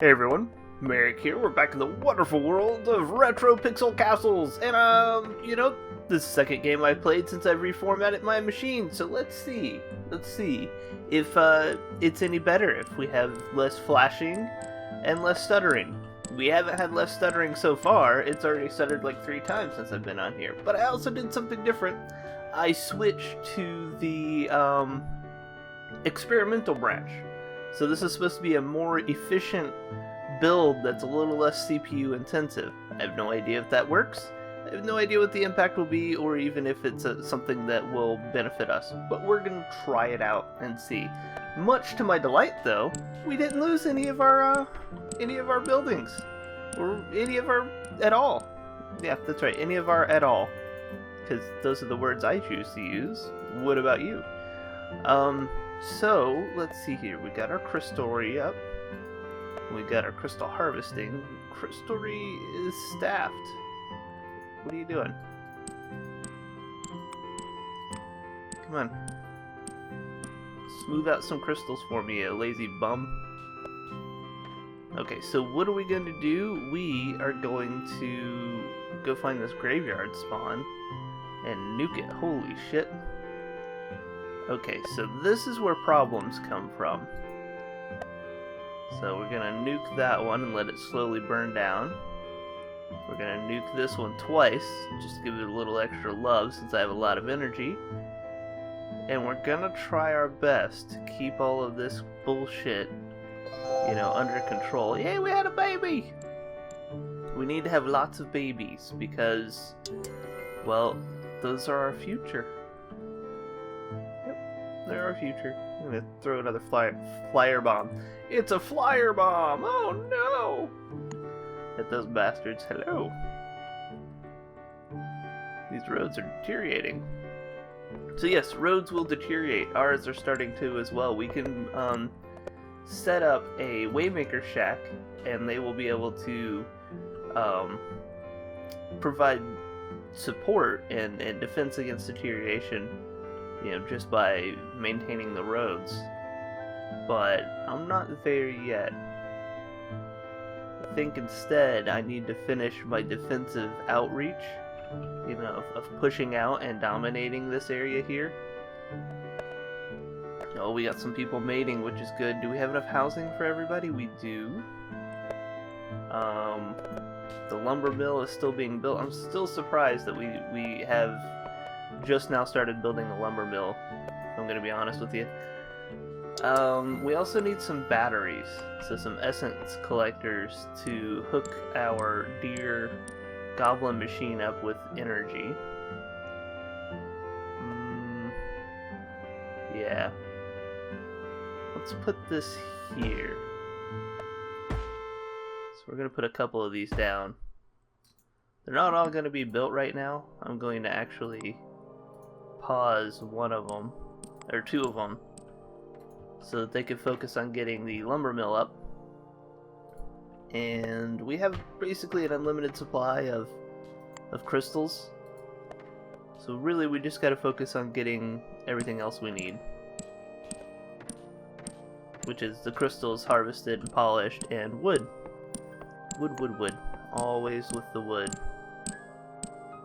Hey everyone, Merric here. We're back in the wonderful world of retro pixel castles, and this is the second game I've played since I've reformatted my machine. So let's see if it's any better, if we have less flashing and less stuttering. We haven't had less stuttering so far. It's already stuttered like 3 times since I've been on here. But I also did something different. I switched to the experimental branch. So this is supposed to be a more efficient build that's a little less CPU intensive. I have no idea if that works. I have no idea what the impact will be, or even if it's something that will benefit us. But we're going to try it out and see. Much to my delight, though, we didn't lose any of our buildings, or any of our at all. Yeah, that's right, any of our at all, because those are the words I choose to use. What about you? So, let's see here. We got our crystalry up. We got our crystal harvesting. Crystalry is staffed. What are you doing? Come on. Smooth out some crystals for me, you lazy bum. Okay, so what are we going to do? We are going to go find this graveyard spawn and nuke it. Holy shit. Okay, so this is where problems come from. So we're gonna nuke that one and let it slowly burn down. We're gonna nuke this one twice, just to give it a little extra love since I have a lot of energy. And we're gonna try our best to keep all of this bullshit, under control. Yay, we had a baby! We need to have lots of babies because, well, those are our future. They're our future. I'm gonna throw another flyer bomb. It's a flyer bomb! Oh no! Hit those bastards. Hello. These roads are deteriorating. So yes, roads will deteriorate. Ours are starting to as well. We can set up a Waymaker shack, and they will be able to provide support and defense against deterioration, just by maintaining the roads. But I'm not there yet. I think instead I need to finish my defensive outreach, of pushing out and dominating this area here. Oh, we got some people mating, which is good. Do we have enough housing for everybody? We do. The lumber mill is still being built. I'm still surprised that we have just now started building the lumber mill, if I'm going to be honest with you. We also need some batteries, so some essence collectors to hook our dear goblin machine up with energy. Yeah. Let's put this here. So we're going to put a couple of these down. They're not all going to be built right now. I'm going to actually pause one of them, or 2 of them, so that they can focus on getting the lumber mill up. And we have basically an unlimited supply of crystals, so really we just got to focus on getting everything else we need, which is the crystals harvested and polished, and wood. Wood. Always with the wood.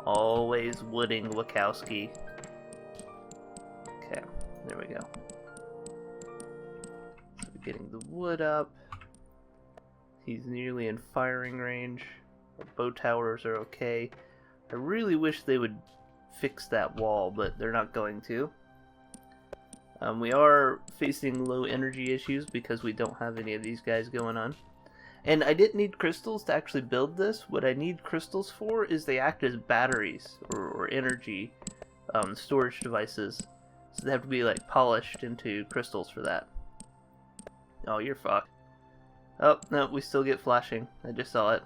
Always wooding Wachowski. Okay, there we go. So we're getting the wood up. He's nearly in firing range. Our bow towers are okay. I really wish they would fix that wall, but they're not going to. We are facing low energy issues because we don't have any of these guys going on. And I didn't need crystals to actually build this. What I need crystals for is they act as batteries or energy storage devices. So they have to be like polished into crystals for that. Oh, you're fucked. Oh, no, we still get flashing. I just saw it.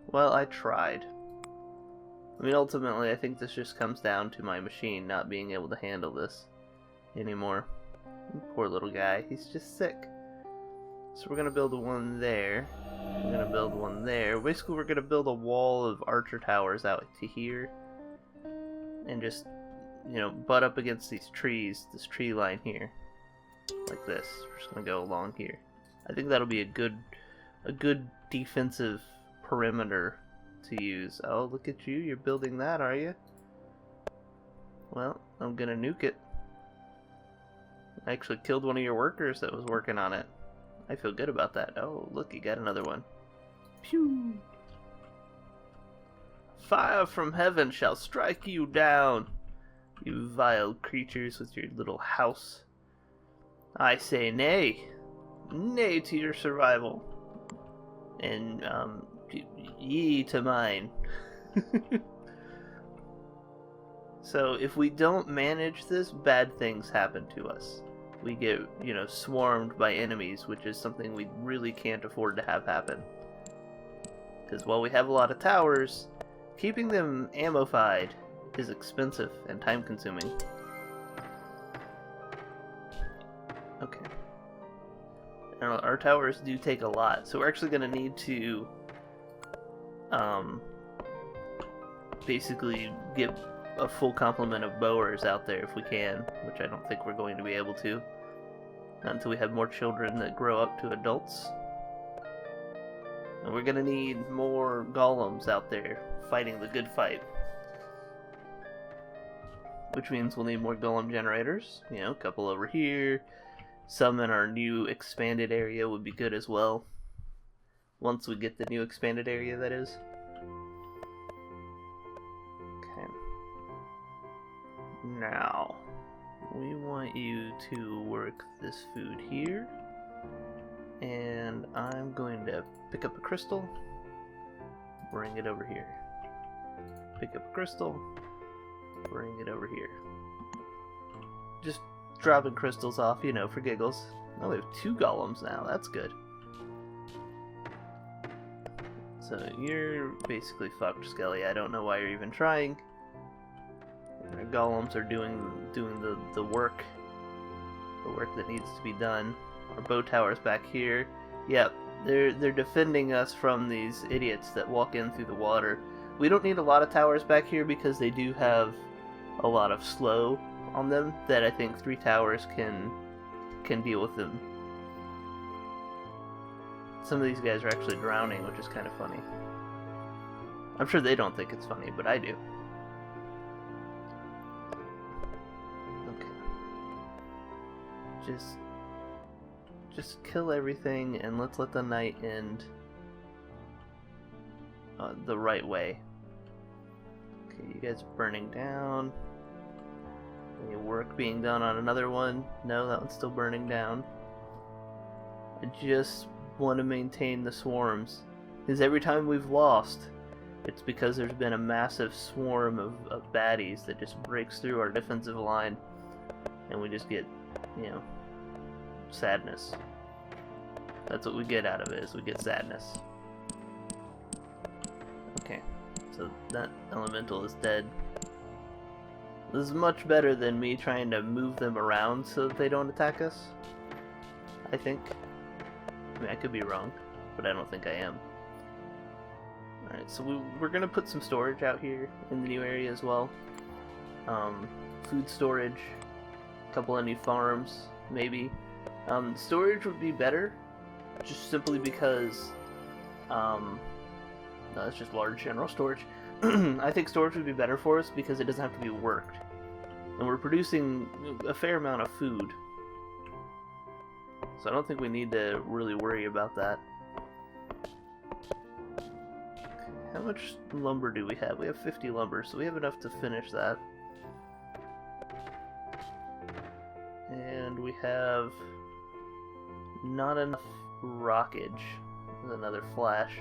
Well, I tried. I mean, ultimately, I think this just comes down to my machine not being able to handle this anymore. Poor little guy. He's just sick. So we're going to build one there. We're going to build one there. Basically, we're going to build a wall of archer towers out to here. And just, butt up against these trees, this tree line here. Like this. We're just going to go along here. I think that'll be a good defensive perimeter to use. Oh, look at you. You're building that, are you? Well, I'm gonna nuke it. I actually killed one of your workers that was working on it. I feel good about that. Oh, look, you got another one. Pew! Fire from heaven shall strike you down, you vile creatures with your little house. I say nay. Nay to your survival. And, ye to mine. So, if we don't manage this, bad things happen to us. We get, swarmed by enemies, which is something we really can't afford to have happen. Because while we have a lot of towers, keeping them ammo-fied is expensive and time-consuming. Okay. Our towers do take a lot, so we're actually going to need to basically get a full complement of bowers out there if we can, which I don't think we're going to be able to. Not until we have more children that grow up to adults. And we're going to need more golems out there fighting the good fight. Which means we'll need more golem generators. A couple over here. Some in our new expanded area would be good as well. Once we get the new expanded area, that is. Okay. Now, we want you to work this food here. And I'm going to pick up a crystal, bring it over here. Pick up a crystal, bring it over here. Just dropping crystals off, for giggles. Oh, we have 2 golems now. That's good. So you're basically fucked, Skelly. I don't know why you're even trying. Our golems are doing the work that needs to be done. Our bow tower's back here. Yep, they're defending us from these idiots that walk in through the water. We don't need a lot of towers back here because they do have a lot of slow on them that I think 3 towers can deal with them. Some of these guys are actually drowning, which is kind of funny. I'm sure they don't think it's funny, but I do. Okay. Just kill everything and let's let the night end the right way. Okay, you guys are burning down. Any work being done on another one? No, that one's still burning down. I just want to maintain the swarms. Because every time we've lost, it's because there's been a massive swarm of baddies that just breaks through our defensive line. And we just get, sadness. That's what we get out of it, is we get sadness. Okay, so that elemental is dead. This is much better than me trying to move them around so that they don't attack us, I think. I mean, I could be wrong, but I don't think I am. Alright, so we're going to put some storage out here in the new area as well. Food storage, a couple of new farms, maybe. Storage would be better, just simply because, no, that's just large general storage. I think storage would be better for us because it doesn't have to be worked. And we're producing a fair amount of food. So I don't think we need to really worry about that. How much lumber do we have? We have 50 lumber, so we have enough to finish that. And we have not enough rockage. There's another flash.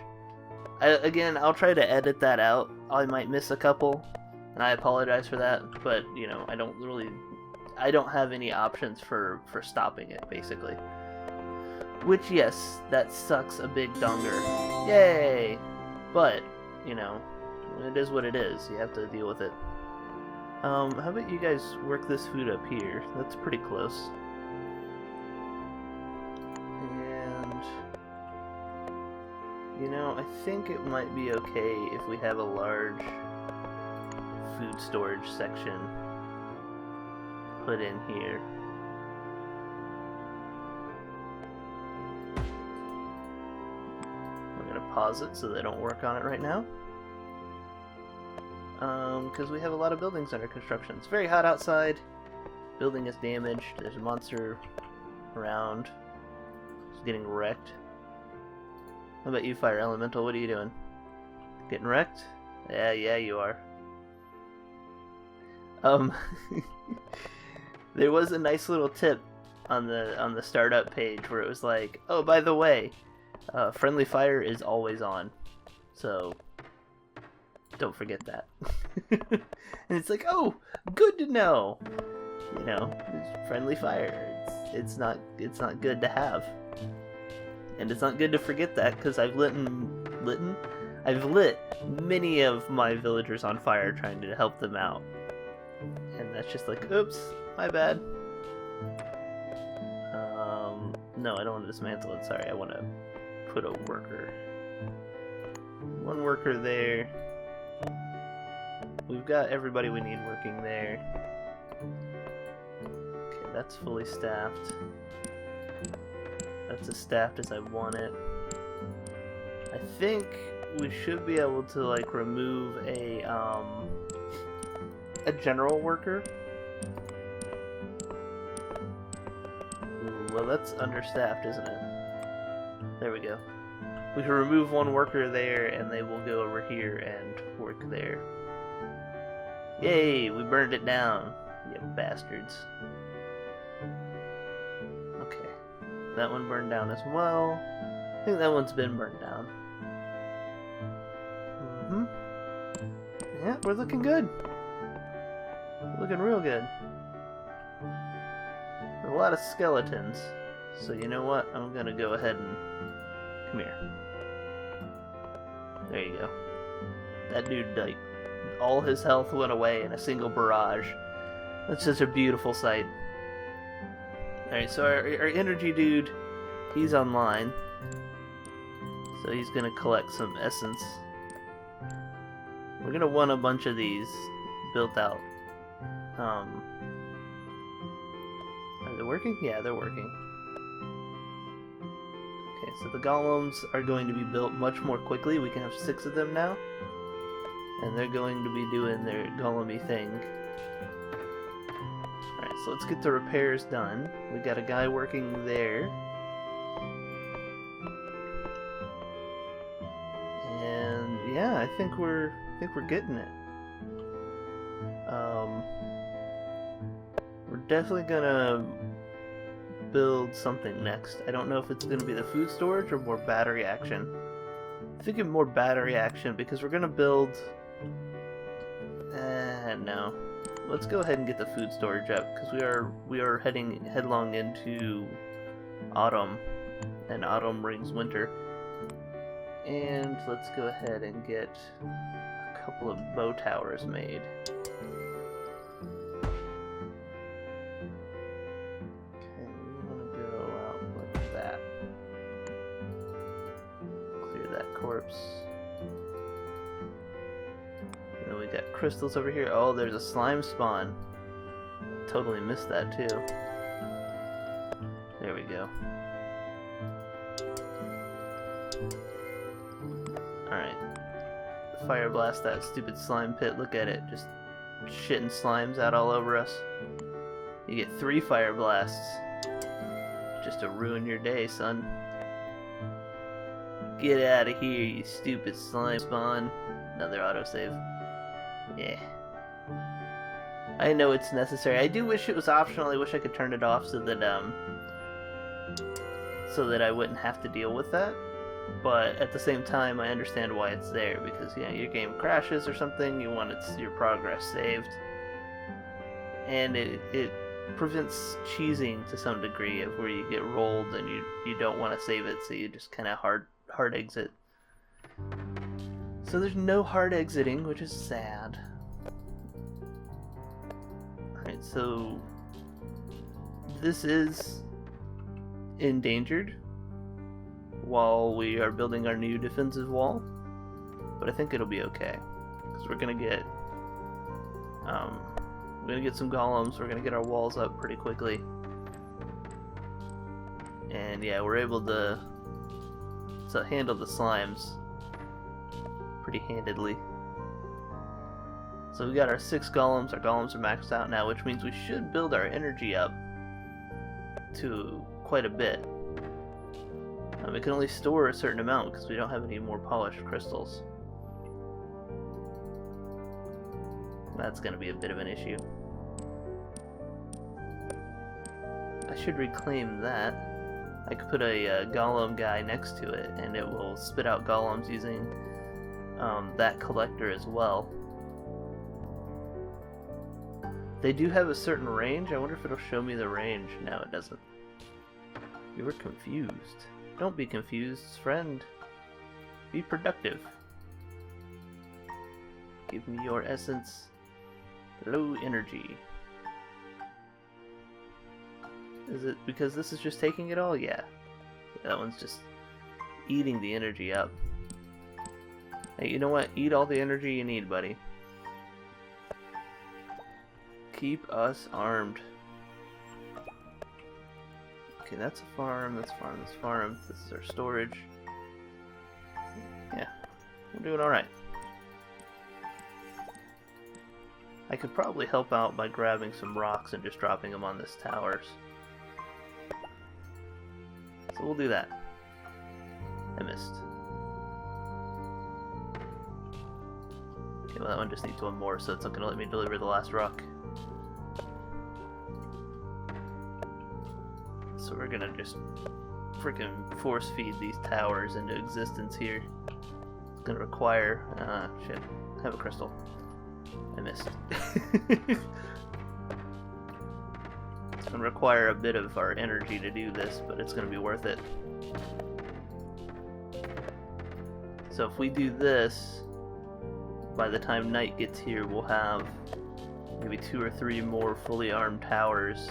Again, I'll try to edit that out. I might miss a couple, and I apologize for that, but, I don't have any options for stopping it, basically. Which, yes, that sucks a big donger. Yay! But, it is what it is. You have to deal with it. How about you guys work this food up here? That's pretty close. I think it might be okay if we have a large food storage section put in here. pause it so they don't work on it right now. Because we have a lot of buildings under construction. It's very hot outside. Building is damaged. There's a monster around. It's getting wrecked. How about you, Fire Elemental? What are you doing? Getting wrecked? Yeah, you are. There was a nice little tip on the startup page where it was like, oh, by the way, friendly fire is always on, so don't forget that. And it's like, oh, good to know. You know, friendly fire. It's not good to have, and it's not good to forget that because I've lit many of my villagers on fire trying to help them out, and that's just like, oops, my bad. No, I don't want to dismantle it. Sorry, I want to put a worker. One worker there. We've got everybody we need working there. Okay, that's fully staffed. That's as staffed as I want it. I think we should be able to like remove a general worker. Well, that's understaffed, isn't it? There we go. We can remove one worker there, and they will go over here and work there. Yay! We burned it down, you bastards. Okay. That one burned down as well. I think that one's been burned down. Yeah, we're looking good. We're looking real good. A lot of skeletons, so you know what? I'm gonna go ahead and come here. There you go. That dude, like, all his health went away in a single barrage. That's just a beautiful sight. Alright, so our energy dude, he's online, so he's gonna collect some essence. We're gonna want a bunch of these built out. Are they working? Yeah, they're working. Okay, so the golems are going to be built much more quickly. We can have 6 of them now. And they're going to be doing their golem-y thing. Alright, so let's get the repairs done. We got a guy working there. And yeah, I think we're getting it. We're definitely gonna build something next. I don't know if it's gonna be the food storage or more battery action. I'm thinking more battery action because we're gonna build. No. Let's go ahead and get the food storage up because we are heading headlong into autumn, and autumn brings winter. And let's go ahead and get a couple of bow towers made. Corpse. And then we got crystals over here. Oh, there's a slime spawn. Totally missed that too. There we go. Alright. Fire blast that stupid slime pit. Look at it. Just shitting slimes out all over us. You get 3 fire blasts. Just to ruin your day, son. Get out of here, you stupid slime spawn. Another autosave. Yeah. I know it's necessary. I do wish it was optional. I wish I could turn it off so that I wouldn't have to deal with that. But at the same time, I understand why it's there because your game crashes or something. You want your progress saved, and it prevents cheesing to some degree of where you get rolled and you don't want to save it, so you just kind of hard exit. So there's no hard exiting, which is sad. Alright, so this is endangered while we are building our new defensive wall, but I think it'll be okay because we're gonna get some golems. We're gonna get our walls up pretty quickly, and yeah, we're able to handle the slimes pretty handedly. So we got our 6 golems. Our golems are maxed out now, which means we should build our energy up to quite a bit. We can only store a certain amount because we don't have any more polished crystals. That's going to be a bit of an issue. I should reclaim that. I could put a golem guy next to it, and it will spit out golems using that collector as well. They do have a certain range. I wonder if it'll show me the range. No, it doesn't. You were confused. Don't be confused, friend. Be productive. Give me your essence. Low energy. Is it because this is just taking it all? Yeah. That one's just eating the energy up. Hey, you know what? Eat all the energy you need, buddy. Keep us armed. Okay, that's a farm, that's a farm, that's a farm. This is our storage. Yeah, we're doing alright. I could probably help out by grabbing some rocks and just dropping them on this towers. So we'll do that. I missed. Okay, well that one just needs one more, so it's not going to let me deliver the last rock. So we're gonna just freaking force feed these towers into existence here. It's gonna require... shit. I have a crystal. I missed. It's gonna require a bit of our energy to do this, but it's gonna be worth it. So if we do this, by the time night gets here, we'll have maybe 2 or 3 more fully armed towers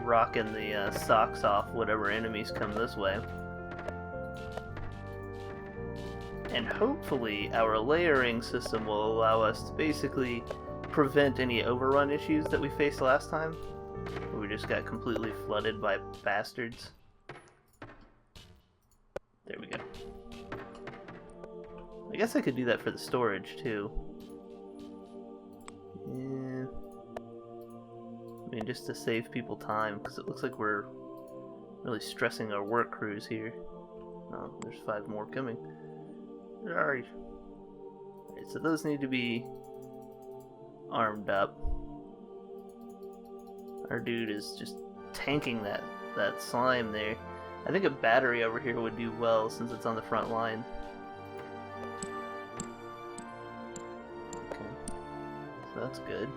rocking the socks off whatever enemies come this way. And hopefully our layering system will allow us to basically prevent any overrun issues that we faced last time, where we just got completely flooded by bastards. There we go. I guess I could do that for the storage too. Yeah. I mean, just to save people time, because it looks like we're really stressing our work crews here. Oh, there's 5 more coming. Where are you? Alright, so those need to be armed up. Our dude is just tanking that slime there. I think a battery over here would do well since it's on the front line. Okay, so that's good.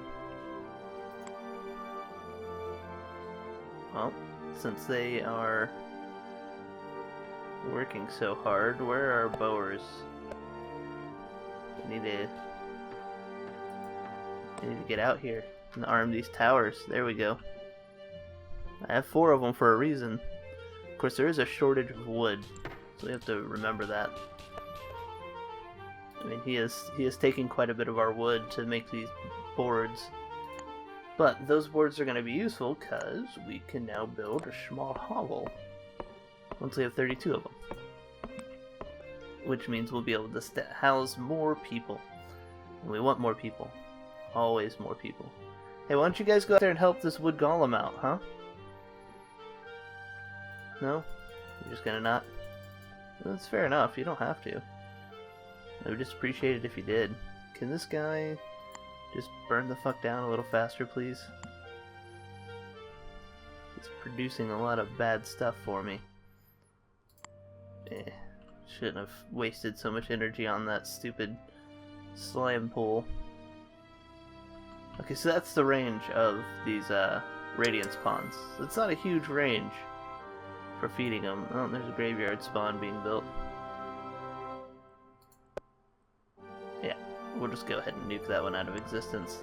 Well, since they are working so hard, where are our bowers? We need to get out here and arm these towers. There we go. I have 4 of them for a reason. Of course, there is a shortage of wood, so we have to remember that. I mean, he is taking quite a bit of our wood to make these boards. But those boards are going to be useful because we can now build a small hovel once we have 32 of them. Which means we'll be able to house more people. And we want more people. Always more people. Hey, why don't you guys go out there and help this wood golem out, huh? No? You're just gonna not? Well, that's fair enough. You don't have to. I would just appreciate it if you did. Can this guy just burn the fuck down a little faster, please? It's producing a lot of bad stuff for me. Shouldn't have wasted so much energy on that stupid slime pool. Okay, so that's the range of these radiant spawns. It's not a huge range for feeding them. Oh, there's a graveyard spawn being built. Yeah, we'll just go ahead and nuke that one out of existence.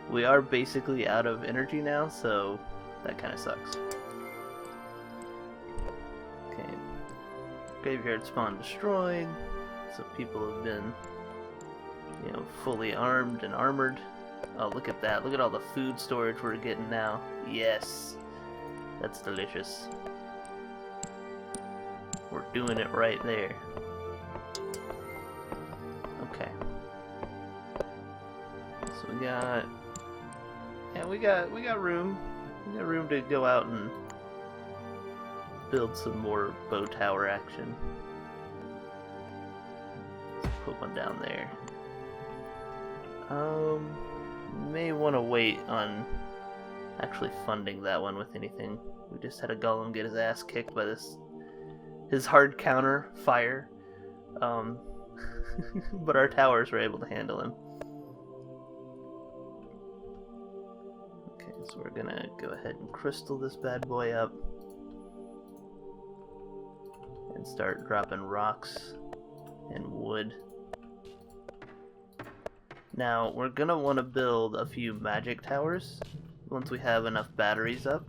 We are basically out of energy now, so that kind of sucks. Okay, graveyard spawn destroyed, so people have been, you know, fully armed and armored. Oh, look at that. Look at all the food storage we're getting now. Yes! That's delicious. We're doing it right there. Okay. So we got... Yeah, we got room. We got room to go out and build some more bow tower action. Let's put one down there. May want to wait on actually funding that one with anything. We just had a golem get his ass kicked by his hard counter fire. But our towers were able to handle him. Okay, so we're gonna go ahead and crystal this bad boy up and start dropping rocks and wood. Now, we're gonna want to build a few magic towers once we have enough batteries up,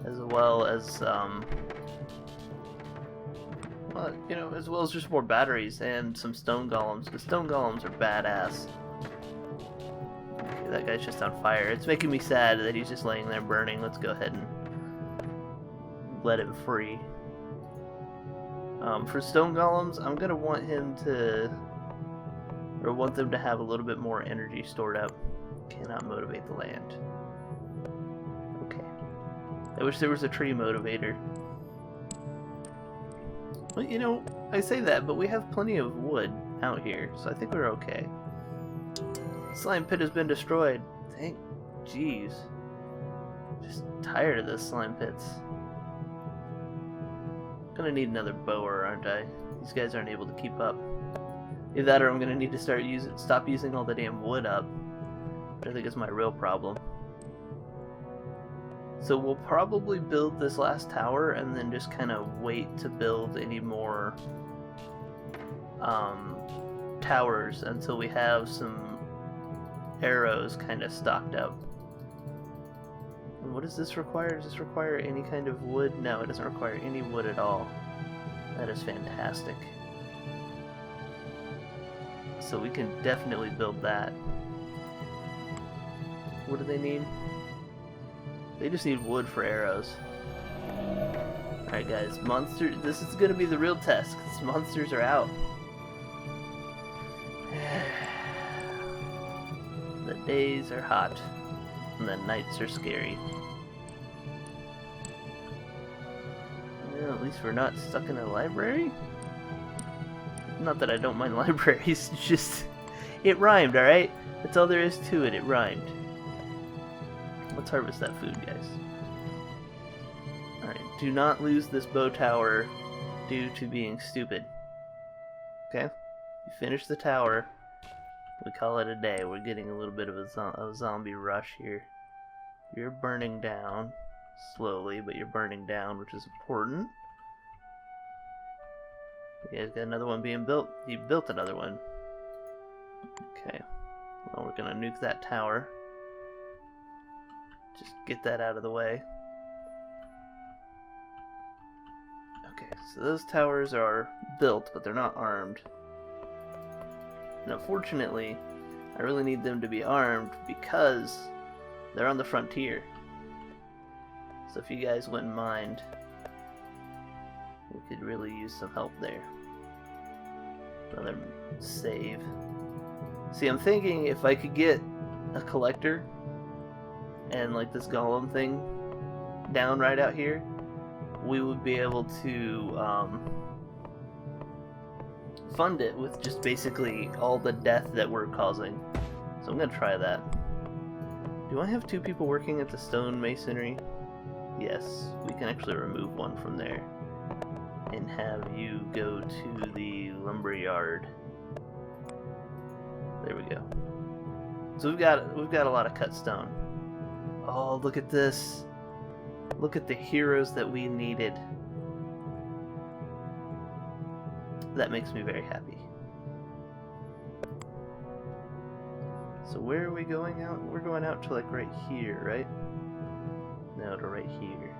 as well as, well, you know, as well as just more batteries and some stone golems, because stone golems are badass. Okay, that guy's just on fire. It's making me sad that he's just laying there burning. Let's go ahead and let him free. For stone golems, I'm gonna want him to... or want them to have a little bit more energy stored up. Cannot motivate the land. Okay. I wish there was a tree motivator. Well, you know, I say that, but we have plenty of wood out here, so I think we're okay. Slime pit has been destroyed. Thank jeez. Just tired of this slime pits. Gonna need another bower, aren't I? These guys aren't able to keep up. Either that or I'm gonna need to stop using all the damn wood up. Which I think is my real problem. So we'll probably build this last tower and then just kind of wait to build any more towers until we have some arrows kind of stocked up. And what does this require? Does this require any kind of wood? No, it doesn't require any wood at all. That is fantastic. So we can definitely build that. What do they need? They just need wood for arrows. Alright guys, this is gonna be the real test, because monsters are out. The days are hot, and the nights are scary. Well, at least we're not stuck in a library. Not that I don't mind libraries, it's just... it rhymed, alright? That's all there is to it, it rhymed. Let's harvest that food, guys. Alright, do not lose this bow tower due to being stupid. Okay? You finish the tower, we call it a day. We're getting a little bit of a zombie rush here. You're burning down, slowly, but you're burning down, which is important. You guys got another one being built. You built another one. Okay. Well, we're gonna nuke that tower. Just get that out of the way. Okay, so those towers are built, but they're not armed. And unfortunately, I really need them to be armed because they're on the frontier. So if you guys wouldn't mind, we could really use some help there. Another save. See, I'm thinking if I could get a collector and like this golem thing down right out here, we would be able to fund it with just basically all the death that we're causing. So I'm gonna try that. Do I have 2 people working at the stone masonry? Yes, we can actually remove one from there and have you go to the lumber yard. There we go. So we've got a lot of cut stone. Oh, look at this. Look at the heroes that we needed. That makes me very happy. So where are we going out? We're going out to like right here, right? No, to right here.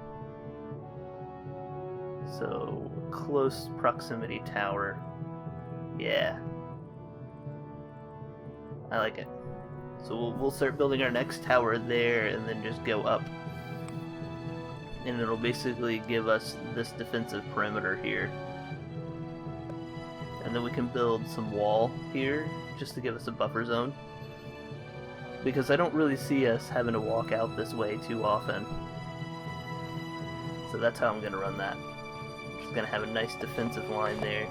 So, close proximity tower. Yeah. I like it. So we'll start building our next tower there and then just go up. And it'll basically give us this defensive perimeter here. And then we can build some wall here, just to give us a buffer zone. Because I don't really see us having to walk out this way too often. So that's how I'm going to run that. Just going to have a nice defensive line there.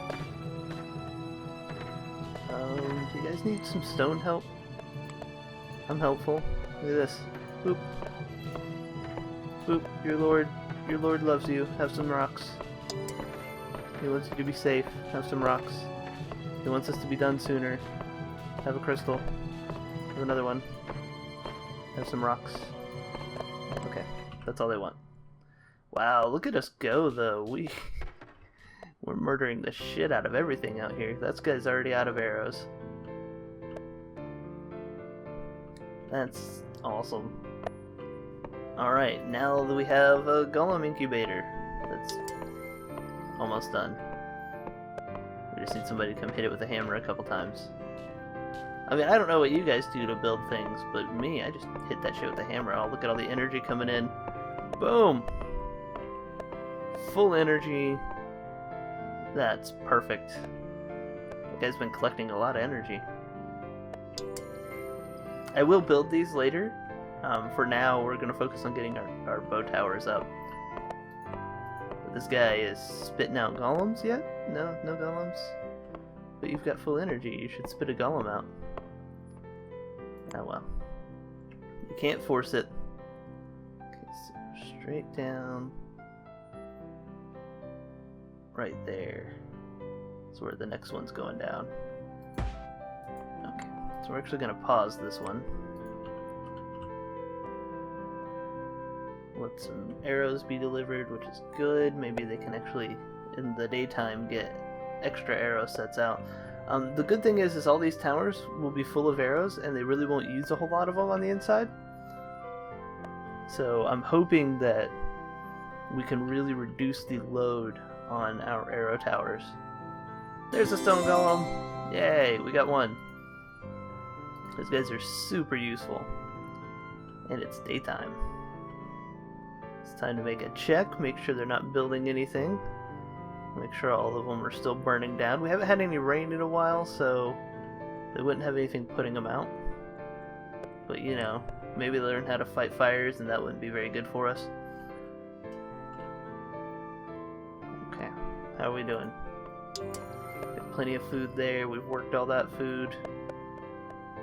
Do you guys need some stone help? I'm helpful. Look at this. Boop. Boop. Your lord loves you. Have some rocks. He wants you to be safe. Have some rocks. He wants us to be done sooner. Have a crystal. Have another one. Have some rocks. Okay, that's all they want. Wow, look at us go though. We're murdering the shit out of everything out here. That guy's already out of arrows. That's awesome. Alright, now that we have a golem incubator. That's almost done. We just need somebody to come hit it with a hammer a couple times. I mean, I don't know what you guys do to build things, but me, I just hit that shit with a hammer. Oh, look at all the energy coming in. Boom! Full energy. That's perfect. That guy's been collecting a lot of energy. I will build these later. For now, we're going to focus on getting our bow towers up. But this guy is spitting out golems yet? No golems? But you've got full energy. You should spit a golem out. Oh well. You can't force it. Okay, so straight down. Right there. That's where the next one's going down. Okay, so we're actually going to pause this one. Let some arrows be delivered, which is good. Maybe they can actually, in the daytime, get extra arrow sets out. The good thing is all these towers will be full of arrows, and they really won't use a whole lot of them on the inside. So I'm hoping that we can really reduce the load on our arrow towers. There's a stone golem! Yay, we got one. Those guys are super useful. And it's daytime. It's time to make a check, make sure they're not building anything. Make sure all of them are still burning down. We haven't had any rain in a while, so they wouldn't have anything putting them out. But you know, maybe they learn how to fight fires and that wouldn't be very good for us. Okay, how are we doing? Got plenty of food there, we've worked all that food.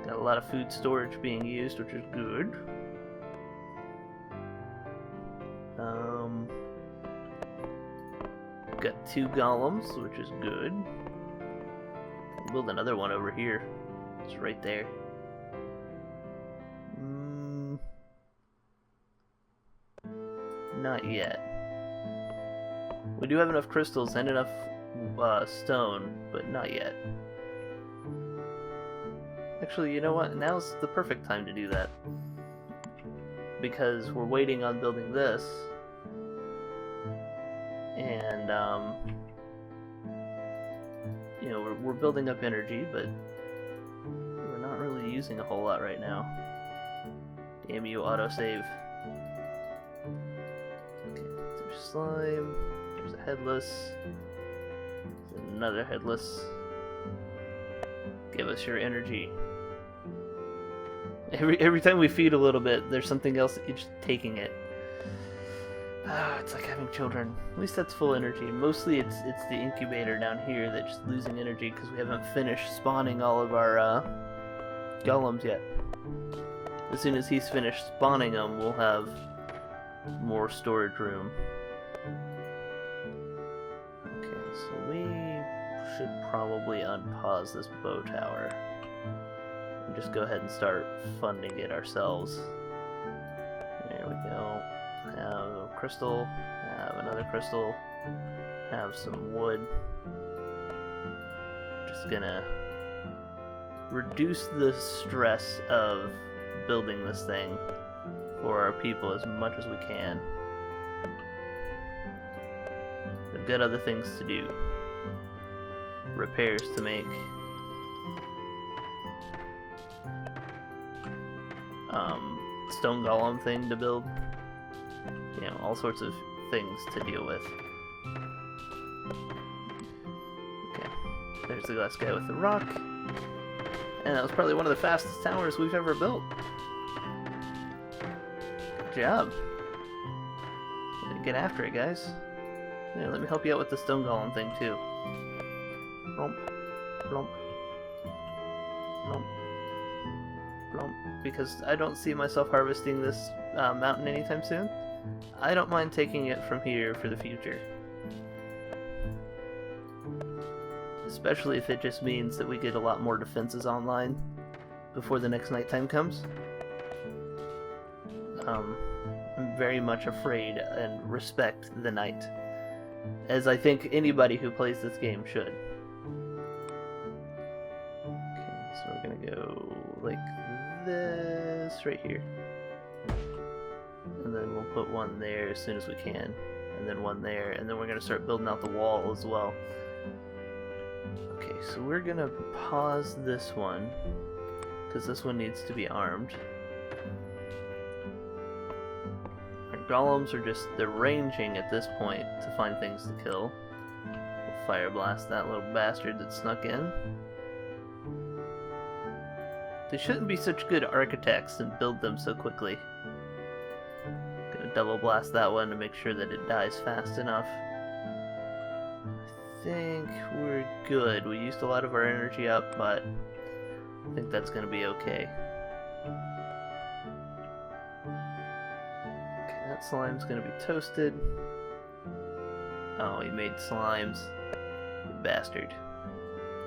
Got a lot of food storage being used, which is good. Got 2 golems, which is good. We'll build another one over here. It's right there. Not yet. We do have enough crystals and enough stone, but not yet. Actually, you know what? Now's the perfect time to do that. Because we're waiting on building this. And, you know, we're building up energy, but we're not really using a whole lot right now. Damn you, autosave. Okay, there's slime, there's a headless, there's another headless. Give us your energy. Every time we feed a little bit, there's something else that keeps taking it. Ah, it's like having children. At least that's full energy. Mostly it's the incubator down here that's just losing energy because we haven't finished spawning all of our golems yet. As soon as he's finished spawning them, we'll have more storage room. Okay, so we should probably unpause this bow tower and just go ahead and start funding it ourselves. There we go. Have a crystal, have another crystal, have some wood. Just gonna reduce the stress of building this thing for our people as much as we can. We've got other things to do. Repairs to make. Stone golem thing to build. You know, all sorts of things to deal with. Okay. There's the last guy with the rock. And that was probably one of the fastest towers we've ever built. Good job. Get after it, guys. Yeah, let me help you out with the stone golem thing, too. Blump. Blump. Blump. Blump. Because I don't see myself harvesting this mountain anytime soon. I don't mind taking it from here for the future. Especially if it just means that we get a lot more defenses online before the next nighttime comes. I'm very much afraid and respect the night, as I think anybody who plays this game should. Okay, so we're gonna go like this right here. And then we'll put one there as soon as we can. And then one there, and then we're gonna start building out the wall as well. Okay, so we're gonna pause this one, because this one needs to be armed. Our golems are just, they're ranging at this point to find things to kill. We'll fire blast that little bastard that snuck in. They shouldn't be such good architects and build them so quickly. Gonna double blast that one to make sure that it dies fast enough. I think we're good. We used a lot of our energy up, but I think that's gonna be okay. Okay, that slime's gonna be toasted. Oh, he made slimes. You bastard.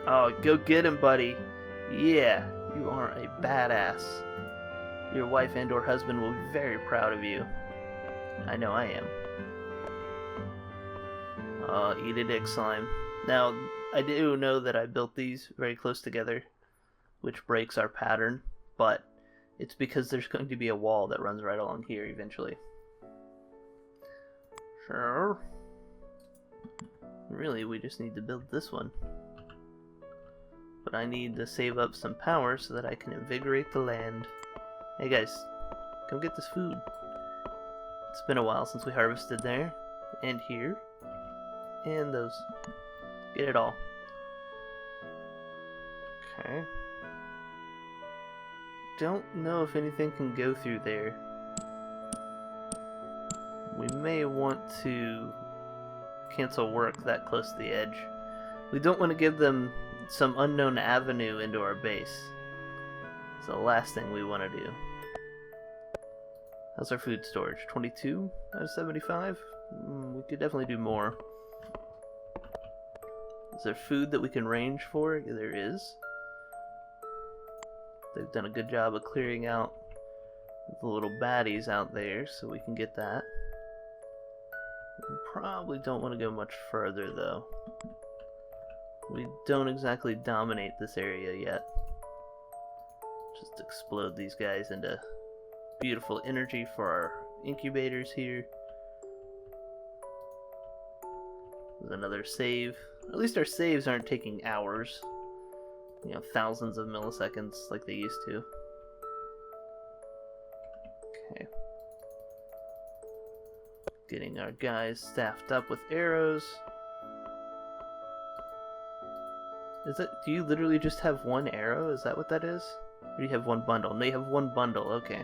Oh, go get him, buddy. Yeah, you are a badass. Your wife and or husband will be very proud of you. I know I am. Eat a dick, slime. Now, I do know that I built these very close together, which breaks our pattern, but it's because there's going to be a wall that runs right along here eventually. Sure. Really, we just need to build this one. But I need to save up some power so that I can invigorate the land. Hey guys, come get this food. It's been a while since we harvested there, and here, and those. Get it all. Okay. Don't know if anything can go through there. We may want to cancel work that close to the edge. We don't want to give them some unknown avenue into our base. It's the last thing we want to do. How's our food storage? 22 out of 75? We could definitely do more. Is there food that we can range for? There is. They've done a good job of clearing out the little baddies out there, so we can get that. We probably don't want to go much further, though. We don't exactly dominate this area yet. Just explode these guys into beautiful energy for our incubators here. There's another save. At least our saves aren't taking hours. You know, thousands of milliseconds like they used to. Okay. Getting our guys staffed up with arrows. Is that, do you literally just have one arrow? Is that what that is? Or do you have one bundle? No, you have one bundle, okay.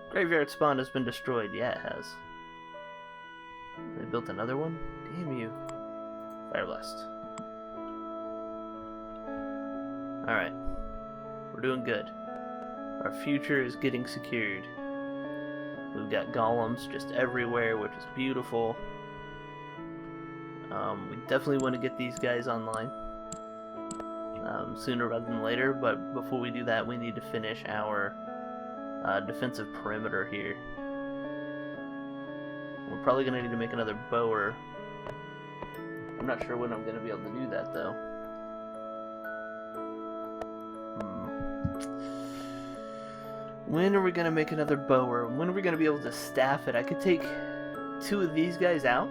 Graveyard spawn has been destroyed. Yeah, it has. They built another one? Damn you. Fire blast. Alright. We're doing good. Our future is getting secured. We've got golems just everywhere, which is beautiful. We definitely want to get these guys online sooner rather than later, but before we do that, we need to finish our defensive perimeter here. We're probably going to need to make another bower. I'm not sure when I'm going to be able to do that, though. When are we going to make another bower? When are we going to be able to staff it? I could take two of these guys out,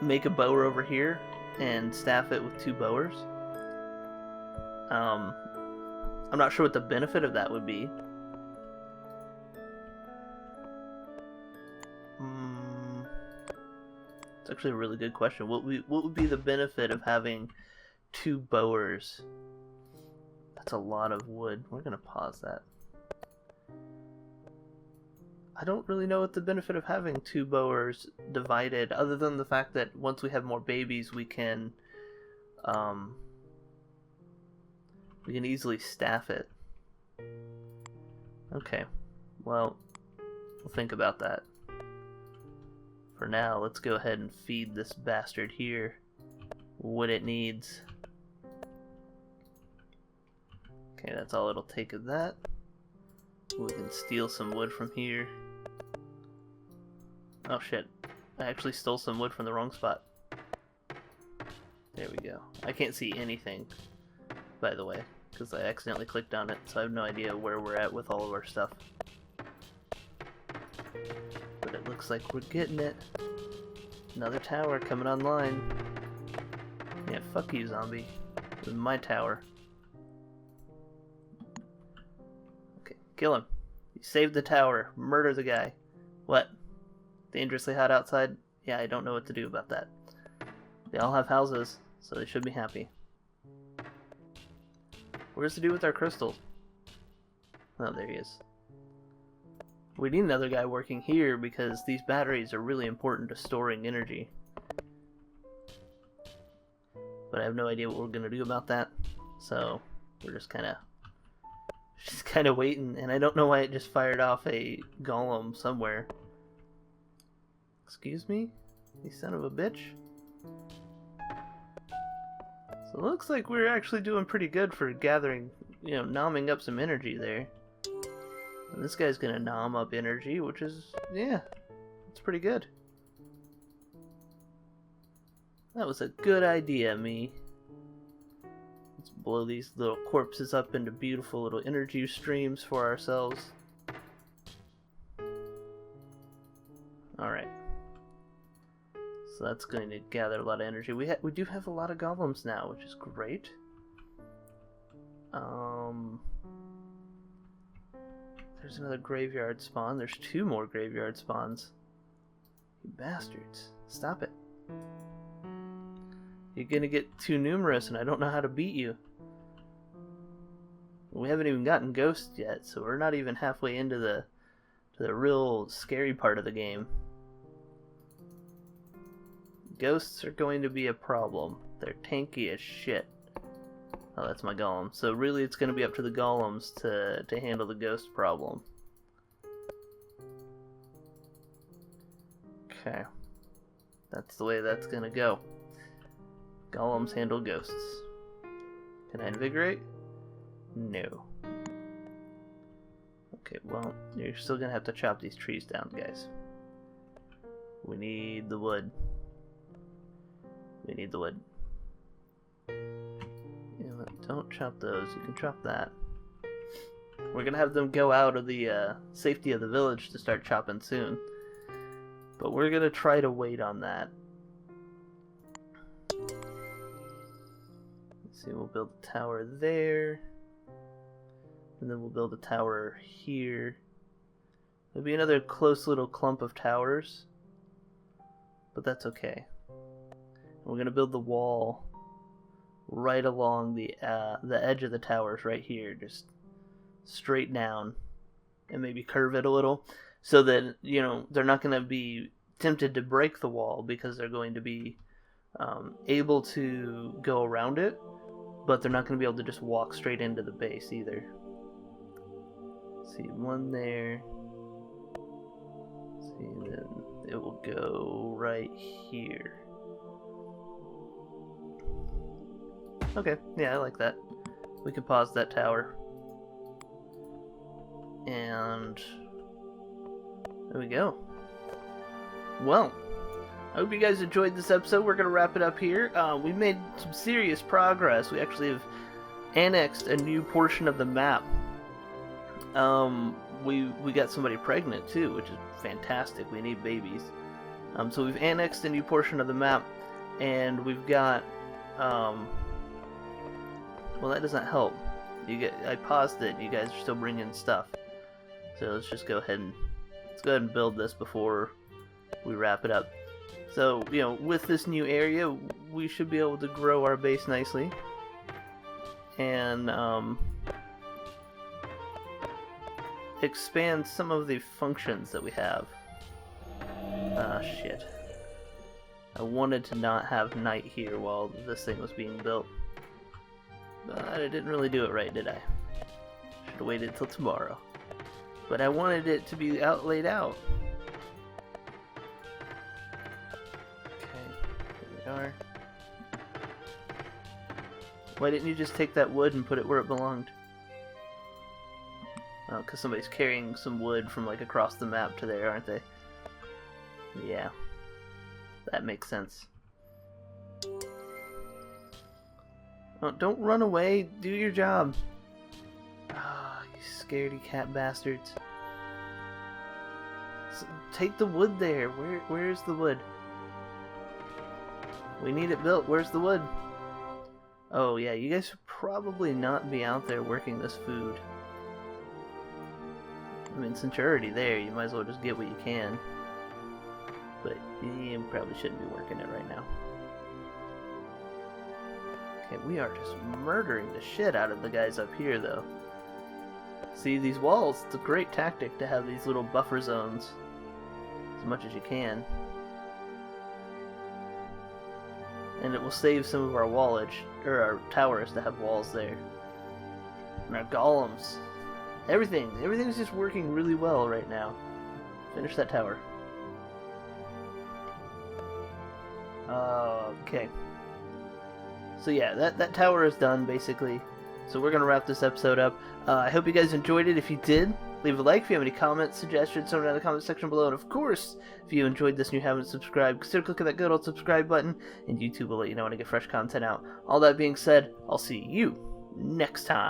make a bower over here, and staff it with two bowers. I'm not sure what the benefit of that would be. It's actually a really good question. What would be the benefit of having 2 bowers? That's a lot of wood. We're gonna pause that. I don't really know what the benefit of having 2 bowers divided, other than the fact that once we have more babies, we can easily staff it. Okay, well, we'll think about that. For now, let's go ahead and feed this bastard here what it needs. Okay, that's all it'll take of that. We can steal some wood from here. Oh shit, I actually stole some wood from the wrong spot. There we go. I can't see anything, by the way, because I accidentally clicked on it, so I have no idea where we're at with all of our stuff. But it looks like we're getting it. Another tower coming online. Yeah, fuck you, zombie. This is my tower. Okay, kill him. You saved the tower. Murder the guy. What? Dangerously hot outside? Yeah, I don't know what to do about that. They all have houses, so they should be happy. Where's the dude with our crystals? Oh, there he is. We need another guy working here because these batteries are really important to storing energy. But I have no idea what we're gonna do about that, so we're just kind of waiting. And I don't know why it just fired off a golem somewhere. Excuse me, you son of a bitch. So it looks like we're actually doing pretty good for gathering, nomming up some energy there. And this guy's gonna nom up energy, which is, yeah, it's pretty good. That was a good idea, me. Let's blow these little corpses up into beautiful little energy streams for ourselves. Alright. So that's going to gather a lot of energy. We do have a lot of golems now, which is great. There's another graveyard spawn. There's 2 more graveyard spawns. You bastards. Stop it. You're gonna get too numerous and I don't know how to beat you. We haven't even gotten ghosts yet, so we're not even halfway into the real scary part of the game. Ghosts are going to be a problem. They're tanky as shit. Oh, that's my golem. So really it's going to be up to the golems to handle the ghost problem. Okay. That's the way that's going to go. Golems handle ghosts. Can I invigorate? No. Okay, well, you're still going to have to chop these trees down, guys. We need the wood. We need the wood. Don't chop those. You can chop that. We're gonna have them go out of the safety of the village to start chopping soon. But we're gonna try to wait on that. Let's see, we'll build a tower there. And then we'll build a tower here. There'll be another close little clump of towers. But that's okay. We're going to build the wall right along the edge of the towers right here, just straight down, and maybe curve it a little, so that they're not going to be tempted to break the wall because they're going to be able to go around it, but they're not going to be able to just walk straight into the base either. Let's see, one there. Let's see, then it will go right here. Okay, yeah, I like that. We can pause that tower. And there we go. Well, I hope you guys enjoyed this episode. We're going to wrap it up here. We made some serious progress. We actually have annexed a new portion of the map. We got somebody pregnant too, which is fantastic. We need babies. So we've annexed a new portion of the map, and we've got well, that doesn't help. I paused it. You guys are still bringing stuff. So let's just go ahead and build this before we wrap it up. So, you know, with this new area, we should be able to grow our base nicely. And, expand some of the functions that we have. Ah, shit. I wanted to not have night here while this thing was being built. But I didn't really do it right, did I? Should have waited till tomorrow. But I wanted it to be laid out. Okay, here we are. Why didn't you just take that wood and put it where it belonged? Oh, because somebody's carrying some wood from like across the map to there, aren't they? Yeah. That makes sense. Oh, don't run away. Do your job. Ah, you scaredy cat bastards. Take the wood there. Where's the wood? We need it built. Where's the wood? Oh yeah, you guys should probably not be out there working this food. I mean, since you're already there, you might as well just get what you can. But you probably shouldn't be working it right now. Okay, we are just murdering the shit out of the guys up here, though. See, these walls, it's a great tactic to have these little buffer zones. As much as you can. And it will save some of our wallage, or our towers to have walls there. And our golems. Everything's just working really well right now. Finish that tower. Okay. So yeah, that tower is done, basically. So we're going to wrap this episode up. I hope you guys enjoyed it. If you did, leave a like. If you have any comments, suggestions, throw them down in the comment section below. And of course, if you enjoyed this and you haven't subscribed, consider clicking that good old subscribe button, and YouTube will let you know when I get fresh content out. All that being said, I'll see you next time.